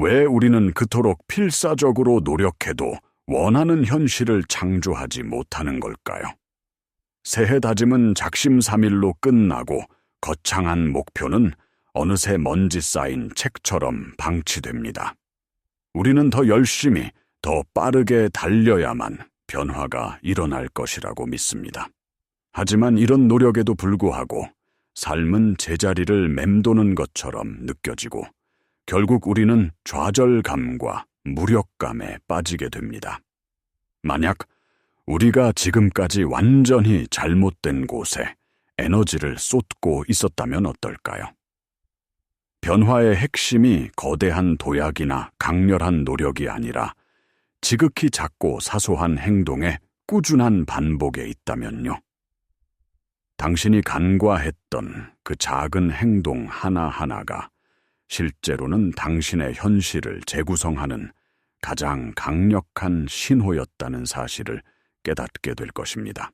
왜 우리는 그토록 필사적으로 노력해도 원하는 현실을 창조하지 못하는 걸까요? 새해 다짐은 작심삼일로 끝나고 거창한 목표는 어느새 먼지 쌓인 책처럼 방치됩니다. 우리는 더 열심히, 더 빠르게 달려야만 변화가 일어날 것이라고 믿습니다. 하지만 이런 노력에도 불구하고 삶은 제자리를 맴도는 것처럼 느껴지고 결국 우리는 좌절감과 무력감에 빠지게 됩니다. 만약 우리가 지금까지 완전히 잘못된 곳에 에너지를 쏟고 있었다면 어떨까요? 변화의 핵심이 거대한 도약이나 강렬한 노력이 아니라 지극히 작고 사소한 행동의 꾸준한 반복에 있다면요. 당신이 간과했던 그 작은 행동 하나하나가 실제로는 당신의 현실을 재구성하는 가장 강력한 신호였다는 사실을 깨닫게 될 것입니다.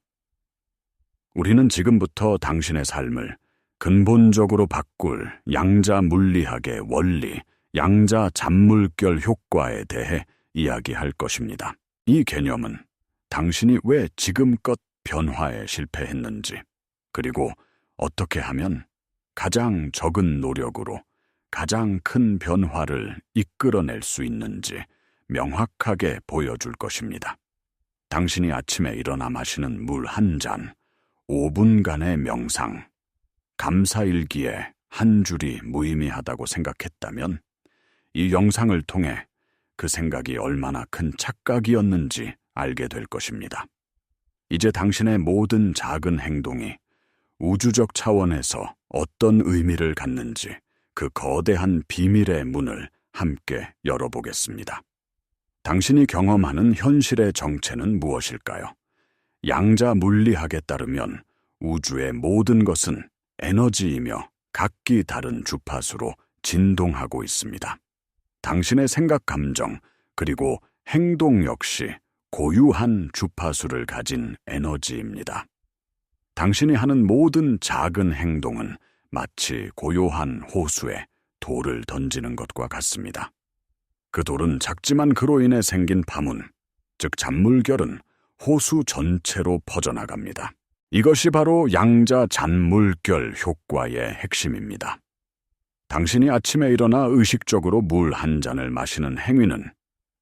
우리는 지금부터 당신의 삶을 근본적으로 바꿀 양자 물리학의 원리, 양자 잔물결 효과에 대해 이야기할 것입니다. 이 개념은 당신이 왜 지금껏 변화에 실패했는지, 그리고 어떻게 하면 가장 적은 노력으로 가장 큰 변화를 이끌어낼 수 있는지 명확하게 보여줄 것입니다. 당신이 아침에 일어나 마시는 물 한 잔, 5분간의 명상, 감사일기에 한 줄이 무의미하다고 생각했다면 이 영상을 통해 그 생각이 얼마나 큰 착각이었는지 알게 될 것입니다. 이제 당신의 모든 작은 행동이 우주적 차원에서 어떤 의미를 갖는지 그 거대한 비밀의 문을 함께 열어보겠습니다. 당신이 경험하는 현실의 정체는 무엇일까요? 양자 물리학에 따르면 우주의 모든 것은 에너지이며 각기 다른 주파수로 진동하고 있습니다. 당신의 생각, 감정, 그리고 행동 역시 고유한 주파수를 가진 에너지입니다. 당신이 하는 모든 작은 행동은 마치 고요한 호수에 돌을 던지는 것과 같습니다. 그 돌은 작지만 그로 인해 생긴 파문, 즉 잔물결은 호수 전체로 퍼져나갑니다. 이것이 바로 양자 잔물결 효과의 핵심입니다. 당신이 아침에 일어나 의식적으로 물 한 잔을 마시는 행위는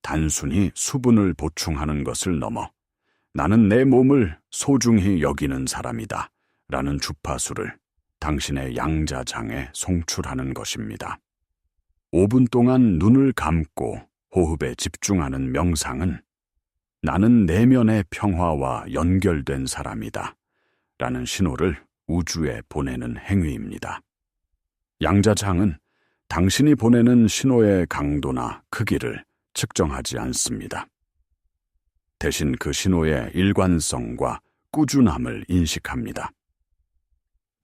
단순히 수분을 보충하는 것을 넘어 나는 내 몸을 소중히 여기는 사람이다 라는 주파수를 당신의 양자장에 송출하는 것입니다. 5분 동안 눈을 감고 호흡에 집중하는 명상은 나는 내면의 평화와 연결된 사람이다 라는 신호를 우주에 보내는 행위입니다. 양자장은 당신이 보내는 신호의 강도나 크기를 측정하지 않습니다. 대신 그 신호의 일관성과 꾸준함을 인식합니다.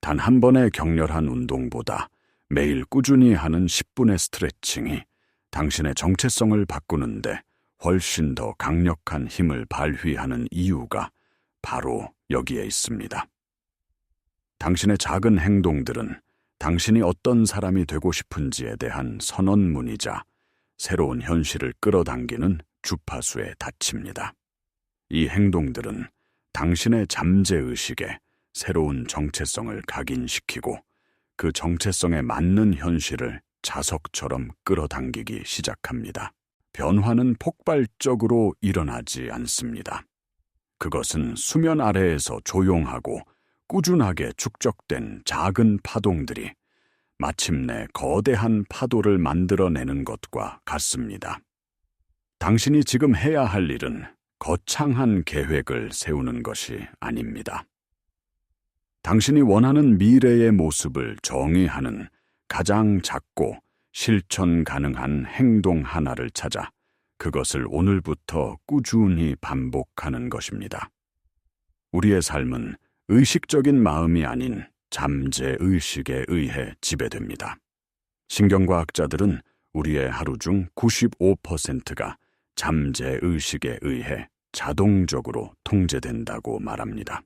단 한 번의 격렬한 운동보다 매일 꾸준히 하는 10분의 스트레칭이 당신의 정체성을 바꾸는데 훨씬 더 강력한 힘을 발휘하는 이유가 바로 여기에 있습니다. 당신의 작은 행동들은 당신이 어떤 사람이 되고 싶은지에 대한 선언문이자 새로운 현실을 끌어당기는 주파수에 닫힙니다. 이 행동들은 당신의 잠재의식에 새로운 정체성을 각인시키고 그 정체성에 맞는 현실을 자석처럼 끌어당기기 시작합니다. 변화는 폭발적으로 일어나지 않습니다. 그것은 수면 아래에서 조용하고 꾸준하게 축적된 작은 파동들이 마침내 거대한 파도를 만들어내는 것과 같습니다. 당신이 지금 해야 할 일은 거창한 계획을 세우는 것이 아닙니다. 당신이 원하는 미래의 모습을 정의하는 가장 작고 실천 가능한 행동 하나를 찾아 그것을 오늘부터 꾸준히 반복하는 것입니다. 우리의 삶은 의식적인 마음이 아닌 잠재의식에 의해 지배됩니다. 신경과학자들은 우리의 하루 중 95%가 잠재의식에 의해 자동적으로 통제된다고 말합니다.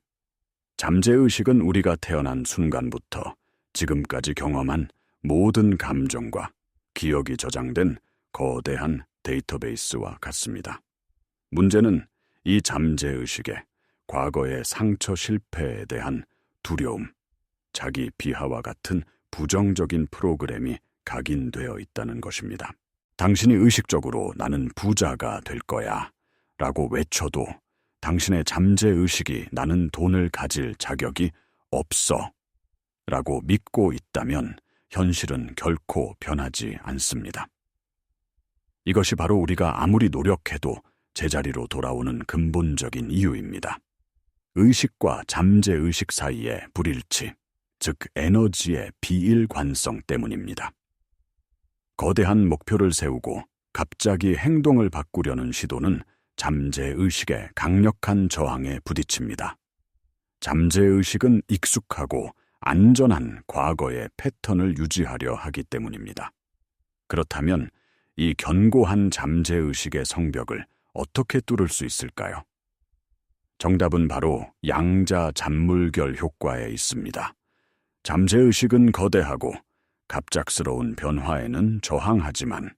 잠재의식은 우리가 태어난 순간부터 지금까지 경험한 모든 감정과 기억이 저장된 거대한 데이터베이스와 같습니다. 문제는 이 잠재의식에 과거의 상처 실패에 대한 두려움, 자기 비하와 같은 부정적인 프로그램이 각인되어 있다는 것입니다. 당신이 의식적으로 나는 부자가 될 거야 라고 외쳐도 당신의 잠재의식이 나는 돈을 가질 자격이 없어 라고 믿고 있다면 현실은 결코 변하지 않습니다. 이것이 바로 우리가 아무리 노력해도 제자리로 돌아오는 근본적인 이유입니다. 의식과 잠재의식 사이의 불일치, 즉 에너지의 비일관성 때문입니다. 거대한 목표를 세우고 갑자기 행동을 바꾸려는 시도는 잠재의식의 강력한 저항에 부딪힙니다. 잠재의식은 익숙하고 안전한 과거의 패턴을 유지하려 하기 때문입니다. 그렇다면 이 견고한 잠재의식의 성벽을 어떻게 뚫을 수 있을까요? 정답은 바로 양자 잔물결 효과에 있습니다. 잠재의식은 거대하고 갑작스러운 변화에는 저항하지만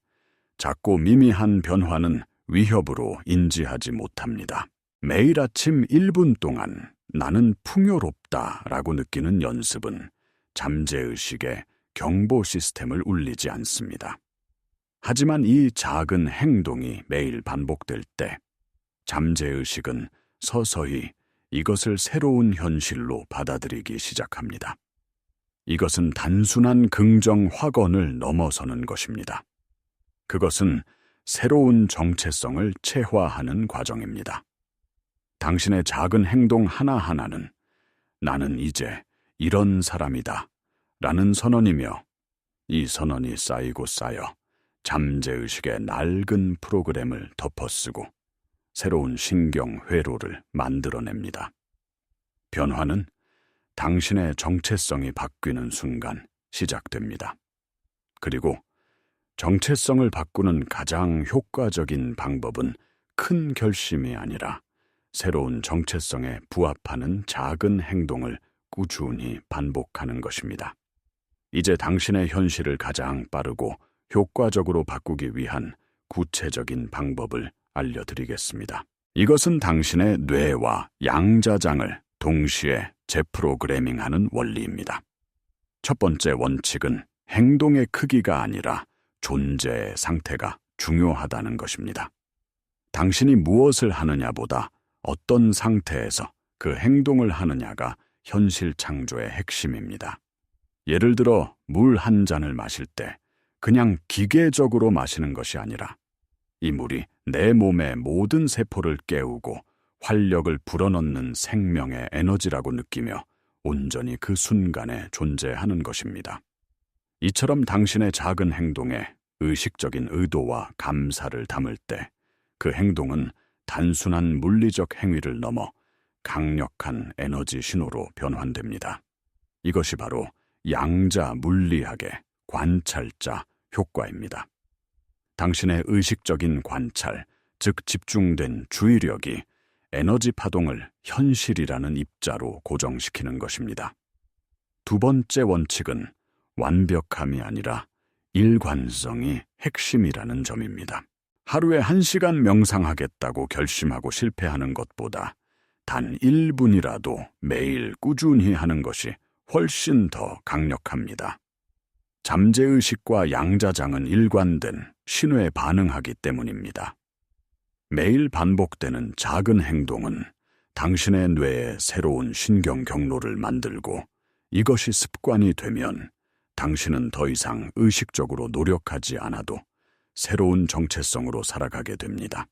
작고 미미한 변화는 위협으로 인지하지 못합니다. 매일 아침 1분 동안 나는 풍요롭다라고 느끼는 연습은 잠재의식의 경보 시스템을 울리지 않습니다. 하지만 이 작은 행동이 매일 반복될 때 잠재의식은 서서히 이것을 새로운 현실로 받아들이기 시작합니다. 이것은 단순한 긍정 확언을 넘어서는 것입니다. 그것은 새로운 정체성을 체화하는 과정입니다. 당신의 작은 행동 하나하나는 나는 이제 이런 사람이다 라는 선언이며 이 선언이 쌓이고 쌓여 잠재의식의 낡은 프로그램을 덮어쓰고 새로운 신경 회로를 만들어냅니다. 변화는 당신의 정체성이 바뀌는 순간 시작됩니다. 그리고 정체성을 바꾸는 가장 효과적인 방법은 큰 결심이 아니라 새로운 정체성에 부합하는 작은 행동을 꾸준히 반복하는 것입니다. 이제 당신의 현실을 가장 빠르고 효과적으로 바꾸기 위한 구체적인 방법을 알려드리겠습니다. 이것은 당신의 뇌와 양자장을 동시에 재프로그래밍하는 원리입니다. 첫 번째 원칙은 행동의 크기가 아니라 존재의 상태가 중요하다는 것입니다. 당신이 무엇을 하느냐보다 어떤 상태에서 그 행동을 하느냐가 현실 창조의 핵심입니다. 예를 들어 물 한 잔을 마실 때 그냥 기계적으로 마시는 것이 아니라 이 물이 내 몸의 모든 세포를 깨우고 활력을 불어넣는 생명의 에너지라고 느끼며 온전히 그 순간에 존재하는 것입니다. 이처럼 당신의 작은 행동에 의식적인 의도와 감사를 담을 때 그 행동은 단순한 물리적 행위를 넘어 강력한 에너지 신호로 변환됩니다. 이것이 바로 양자 물리학의 관찰자 효과입니다. 당신의 의식적인 관찰, 즉 집중된 주의력이 에너지 파동을 현실이라는 입자로 고정시키는 것입니다. 두 번째 원칙은 완벽함이 아니라 일관성이 핵심이라는 점입니다. 하루에 1시간 명상하겠다고 결심하고 실패하는 것보다 단 1분이라도 매일 꾸준히 하는 것이 훨씬 더 강력합니다. 잠재의식과 양자장은 일관된 신호에 반응하기 때문입니다. 매일 반복되는 작은 행동은 당신의 뇌에 새로운 신경 경로를 만들고 이것이 습관이 되면 당신은 더 이상 의식적으로 노력하지 않아도 새로운 정체성으로 살아가게 됩니다.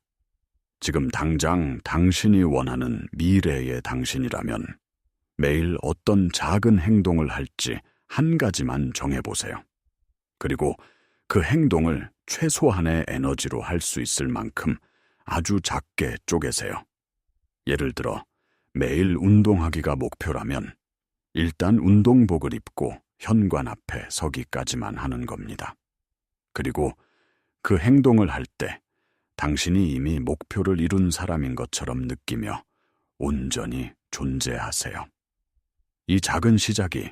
지금 당장 당신이 원하는 미래의 당신이라면 매일 어떤 작은 행동을 할지 한 가지만 정해보세요. 그리고 그 행동을 최소한의 에너지로 할 수 있을 만큼 아주 작게 쪼개세요. 예를 들어 매일 운동하기가 목표라면 일단 운동복을 입고 현관 앞에 서기까지만 하는 겁니다. 그리고 그 행동을 할 때 당신이 이미 목표를 이룬 사람인 것처럼 느끼며 온전히 존재하세요. 이 작은 시작이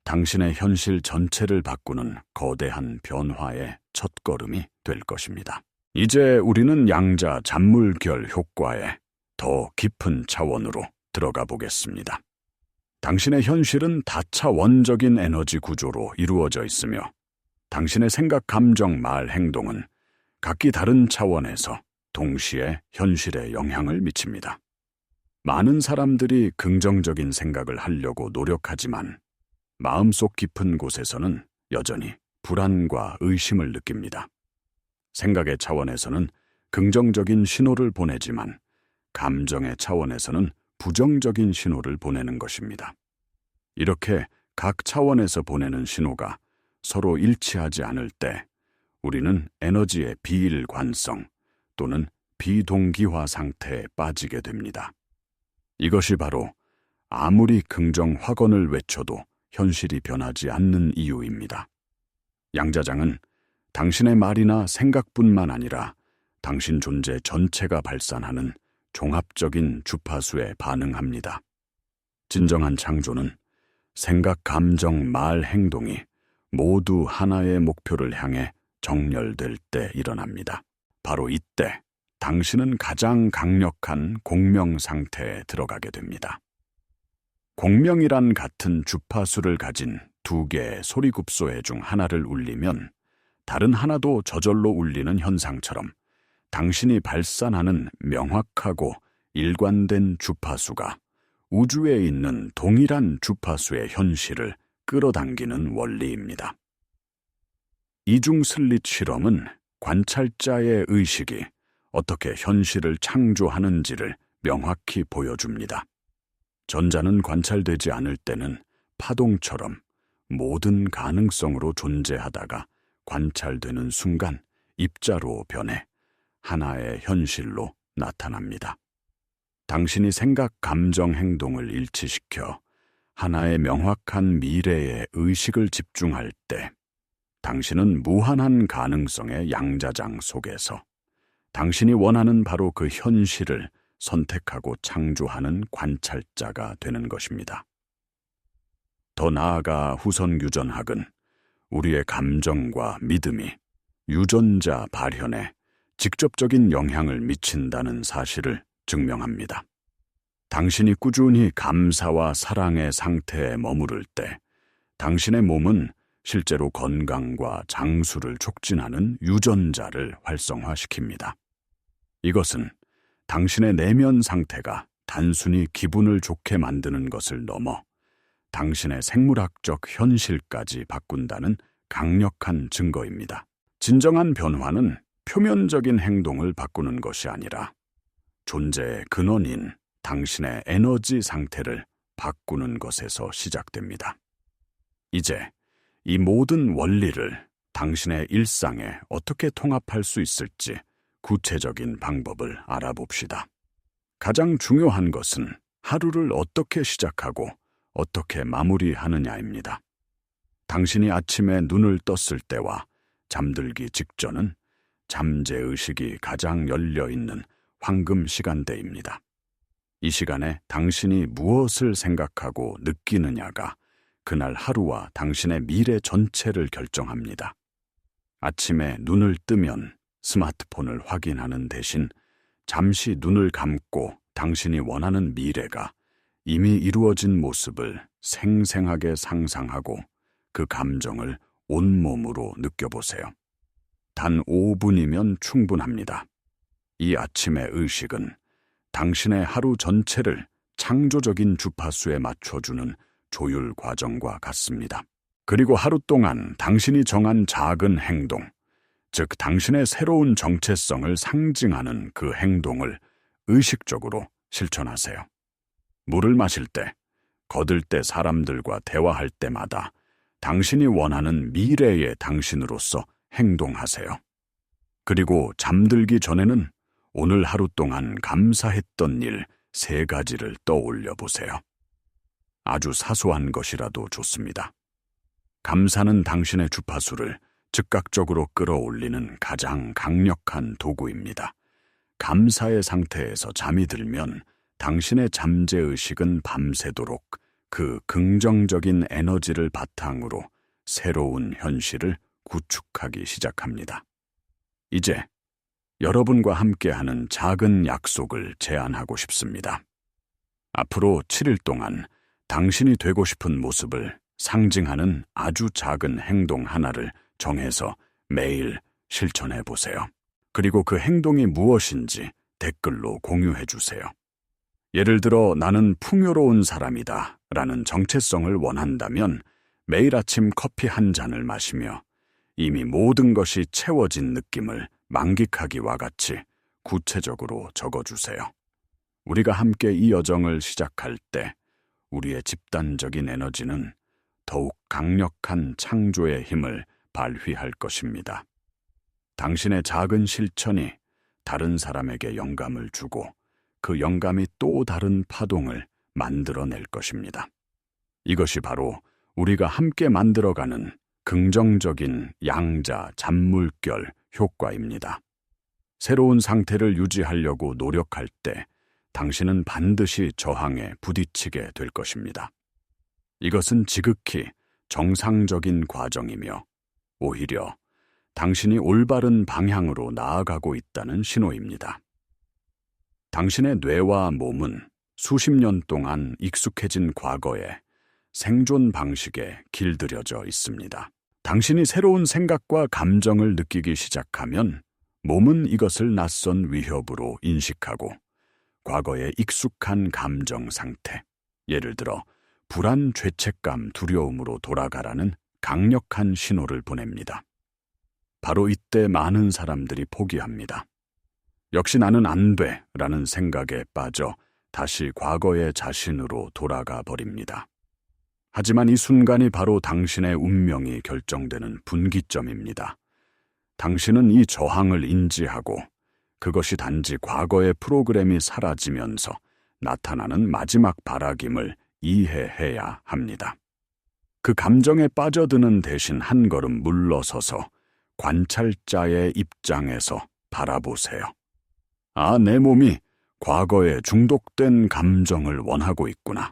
당신의 현실 전체를 바꾸는 거대한 변화의 첫걸음이 될 것입니다. 이제 우리는 양자 잔물결 효과의 더 깊은 차원으로 들어가 보겠습니다. 당신의 현실은 다차원적인 에너지 구조로 이루어져 있으며 당신의 생각, 감정, 말, 행동은 각기 다른 차원에서 동시에 현실에 영향을 미칩니다. 많은 사람들이 긍정적인 생각을 하려고 노력하지만 마음속 깊은 곳에서는 여전히 불안과 의심을 느낍니다. 생각의 차원에서는 긍정적인 신호를 보내지만 감정의 차원에서는 부정적인 신호를 보내는 것입니다. 이렇게 각 차원에서 보내는 신호가 서로 일치하지 않을 때 우리는 에너지의 비일관성 또는 비동기화 상태에 빠지게 됩니다. 이것이 바로 아무리 긍정 확언을 외쳐도 현실이 변하지 않는 이유입니다. 양자장은 당신의 말이나 생각뿐만 아니라 당신 존재 전체가 발산하는 종합적인 주파수에 반응합니다. 진정한 창조는 생각, 감정, 말, 행동이 모두 하나의 목표를 향해 정렬될 때 일어납니다. 바로 이때 당신은 가장 강력한 공명 상태에 들어가게 됩니다. 공명이란 같은 주파수를 가진 두 개의 소리급소회 중 하나를 울리면 다른 하나도 저절로 울리는 현상처럼 당신이 발산하는 명확하고 일관된 주파수가 우주에 있는 동일한 주파수의 현실을 끌어당기는 원리입니다. 이중 슬릿 실험은 관찰자의 의식이 어떻게 현실을 창조하는지를 명확히 보여줍니다. 전자는 관찰되지 않을 때는 파동처럼 모든 가능성으로 존재하다가 관찰되는 순간 입자로 변해 하나의 현실로 나타납니다. 당신이 생각, 감정, 행동을 일치시켜 하나의 명확한 미래에 의식을 집중할 때 당신은 무한한 가능성의 양자장 속에서 당신이 원하는 바로 그 현실을 선택하고 창조하는 관찰자가 되는 것입니다. 더 나아가 후선 유전학은 우리의 감정과 믿음이 유전자 발현에 직접적인 영향을 미친다는 사실을 증명합니다. 당신이 꾸준히 감사와 사랑의 상태에 머무를 때 당신의 몸은 실제로 건강과 장수를 촉진하는 유전자를 활성화시킵니다. 이것은 당신의 내면 상태가 단순히 기분을 좋게 만드는 것을 넘어 당신의 생물학적 현실까지 바꾼다는 강력한 증거입니다. 진정한 변화는 표면적인 행동을 바꾸는 것이 아니라 존재의 근원인 당신의 에너지 상태를 바꾸는 것에서 시작됩니다. 이제 이 모든 원리를 당신의 일상에 어떻게 통합할 수 있을지 구체적인 방법을 알아봅시다. 가장 중요한 것은 하루를 어떻게 시작하고 어떻게 마무리하느냐입니다. 당신이 아침에 눈을 떴을 때와 잠들기 직전은 잠재의식이 가장 열려있는 황금 시간대입니다. 이 시간에 당신이 무엇을 생각하고 느끼느냐가 그날 하루와 당신의 미래 전체를 결정합니다. 아침에 눈을 뜨면 스마트폰을 확인하는 대신 잠시 눈을 감고 당신이 원하는 미래가 이미 이루어진 모습을 생생하게 상상하고 그 감정을 온몸으로 느껴보세요. 단 5분이면 충분합니다. 이 아침의 의식은 당신의 하루 전체를 창조적인 주파수에 맞춰주는 조율 과정과 같습니다. 그리고 하루 동안 당신이 정한 작은 행동, 즉 당신의 새로운 정체성을 상징하는 그 행동을 의식적으로 실천하세요. 물을 마실 때, 거들 때 사람들과 대화할 때마다 당신이 원하는 미래의 당신으로서 행동하세요. 그리고 잠들기 전에는 오늘 하루 동안 감사했던 일 3가지를 떠올려 보세요. 아주 사소한 것이라도 좋습니다. 감사는 당신의 주파수를 즉각적으로 끌어올리는 가장 강력한 도구입니다. 감사의 상태에서 잠이 들면 당신의 잠재의식은 밤새도록 그 긍정적인 에너지를 바탕으로 새로운 현실을 구축하기 시작합니다. 이제 여러분과 함께하는 작은 약속을 제안하고 싶습니다. 앞으로 7일 동안 당신이 되고 싶은 모습을 상징하는 아주 작은 행동 하나를 정해서 매일 실천해 보세요. 그리고 그 행동이 무엇인지 댓글로 공유해 주세요. 예를 들어 나는 풍요로운 사람이다 라는 정체성을 원한다면 매일 아침 커피 한 잔을 마시며 이미 모든 것이 채워진 느낌을 만끽하기와 같이 구체적으로 적어주세요. 우리가 함께 이 여정을 시작할 때 우리의 집단적인 에너지는 더욱 강력한 창조의 힘을 발휘할 것입니다. 당신의 작은 실천이 다른 사람에게 영감을 주고 그 영감이 또 다른 파동을 만들어낼 것입니다. 이것이 바로 우리가 함께 만들어가는 긍정적인 양자 잔물결 효과입니다. 새로운 상태를 유지하려고 노력할 때 당신은 반드시 저항에 부딪히게 될 것입니다. 이것은 지극히 정상적인 과정이며 오히려 당신이 올바른 방향으로 나아가고 있다는 신호입니다. 당신의 뇌와 몸은 수십 년 동안 익숙해진 과거의 생존 방식에 길들여져 있습니다. 당신이 새로운 생각과 감정을 느끼기 시작하면 몸은 이것을 낯선 위협으로 인식하고 과거의 익숙한 감정 상태, 예를 들어 불안, 죄책감, 두려움으로 돌아가라는 강력한 신호를 보냅니다. 바로 이때 많은 사람들이 포기합니다. 역시 나는 안 돼 라는 생각에 빠져 다시 과거의 자신으로 돌아가 버립니다. 하지만 이 순간이 바로 당신의 운명이 결정되는 분기점입니다. 당신은 이 저항을 인지하고 그것이 단지 과거의 프로그램이 사라지면서 나타나는 마지막 바라김을 이해해야 합니다. 그 감정에 빠져드는 대신 한 걸음 물러서서 관찰자의 입장에서 바라보세요. 아, 내 몸이 과거에 중독된 감정을 원하고 있구나.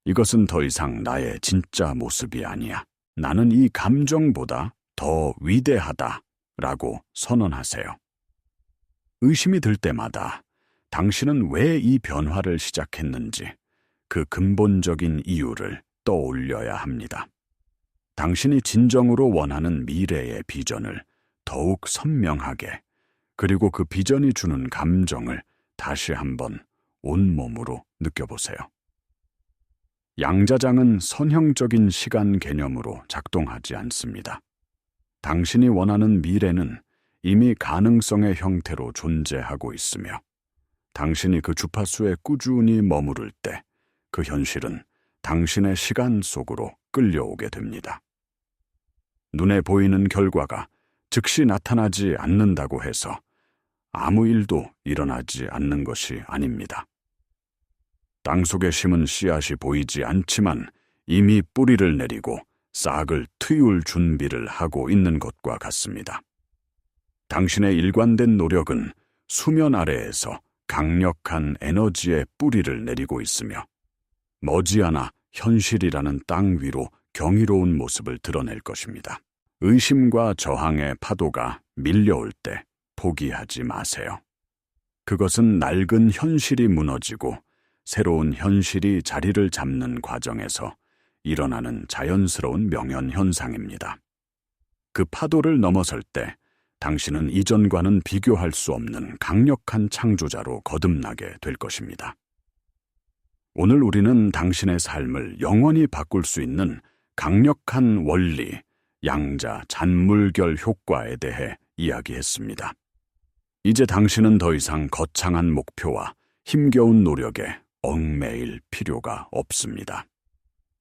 이것은 더 이상 나의 진짜 모습이 아니야. 나는 이 감정보다 더 위대하다라고 선언하세요. 의심이 들 때마다 당신은 왜 이 변화를 시작했는지 그 근본적인 이유를 떠올려야 합니다. 당신이 진정으로 원하는 미래의 비전을 더욱 선명하게, 그리고 그 비전이 주는 감정을 다시 한번 온몸으로 느껴보세요. 양자장은 선형적인 시간 개념으로 작동하지 않습니다. 당신이 원하는 미래는 이미 가능성의 형태로 존재하고 있으며 당신이 그 주파수에 꾸준히 머무를 때 그 현실은 당신의 시간 속으로 끌려오게 됩니다. 눈에 보이는 결과가 즉시 나타나지 않는다고 해서 아무 일도 일어나지 않는 것이 아닙니다. 땅속에 심은 씨앗이 보이지 않지만 이미 뿌리를 내리고 싹을 트이울 준비를 하고 있는 것과 같습니다. 당신의 일관된 노력은 수면 아래에서 강력한 에너지의 뿌리를 내리고 있으며 머지않아 현실이라는 땅 위로 경이로운 모습을 드러낼 것입니다. 의심과 저항의 파도가 밀려올 때 포기하지 마세요. 그것은 낡은 현실이 무너지고 새로운 현실이 자리를 잡는 과정에서 일어나는 자연스러운 명현현상입니다. 그 파도를 넘어설 때 당신은 이전과는 비교할 수 없는 강력한 창조자로 거듭나게 될 것입니다. 오늘 우리는 당신의 삶을 영원히 바꿀 수 있는 강력한 원리, 양자 잔물결 효과에 대해 이야기했습니다. 이제 당신은 더 이상 거창한 목표와 힘겨운 노력에 얽매일 필요가 없습니다.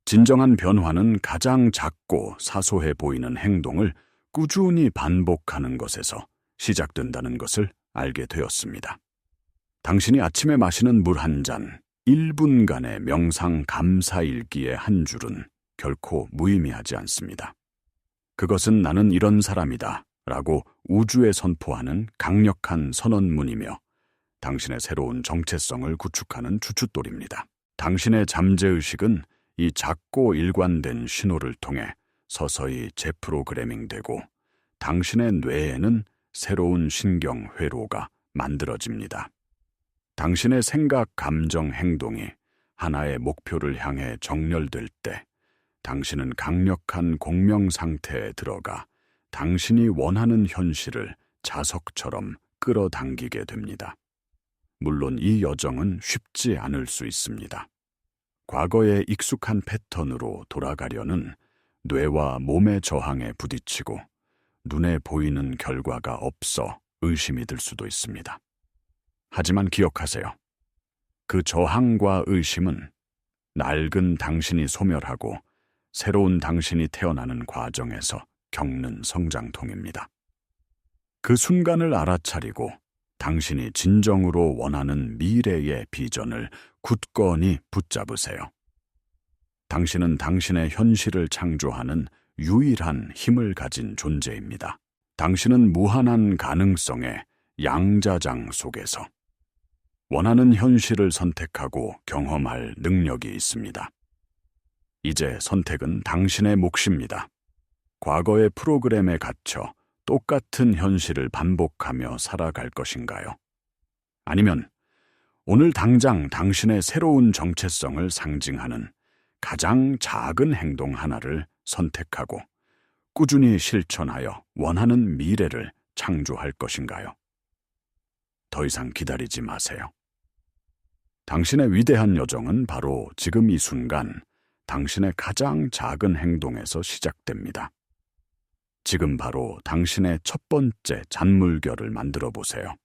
진정한 변화는 가장 작고 사소해 보이는 행동을 꾸준히 반복하는 것에서 시작된다는 것을 알게 되었습니다. 당신이 아침에 마시는 물 한 잔, 1분간의 명상 감사 일기의 한 줄은 결코 무의미하지 않습니다. 그것은 나는 이런 사람이다 라고 우주에 선포하는 강력한 선언문이며 당신의 새로운 정체성을 구축하는 주춧돌입니다. 당신의 잠재의식은 이 작고 일관된 신호를 통해 서서히 재프로그래밍되고 당신의 뇌에는 새로운 신경 회로가 만들어집니다. 당신의 생각, 감정, 행동이 하나의 목표를 향해 정렬될 때 당신은 강력한 공명 상태에 들어가 당신이 원하는 현실을 자석처럼 끌어당기게 됩니다. 물론 이 여정은 쉽지 않을 수 있습니다. 과거의 익숙한 패턴으로 돌아가려는 뇌와 몸의 저항에 부딪히고 눈에 보이는 결과가 없어 의심이 들 수도 있습니다. 하지만 기억하세요. 그 저항과 의심은 낡은 당신이 소멸하고 새로운 당신이 태어나는 과정에서 겪는 성장통입니다. 그 순간을 알아차리고 당신이 진정으로 원하는 미래의 비전을 굳건히 붙잡으세요. 당신은 당신의 현실을 창조하는 유일한 힘을 가진 존재입니다. 당신은 무한한 가능성의 양자장 속에서 원하는 현실을 선택하고 경험할 능력이 있습니다. 이제 선택은 당신의 몫입니다. 과거의 프로그램에 갇혀 똑같은 현실을 반복하며 살아갈 것인가요? 아니면 오늘 당장 당신의 새로운 정체성을 상징하는 가장 작은 행동 하나를 선택하고 꾸준히 실천하여 원하는 미래를 창조할 것인가요? 더 이상 기다리지 마세요. 당신의 위대한 여정은 바로 지금 이 순간 당신의 가장 작은 행동에서 시작됩니다. 지금 바로 당신의 첫 번째 잔물결을 만들어 보세요.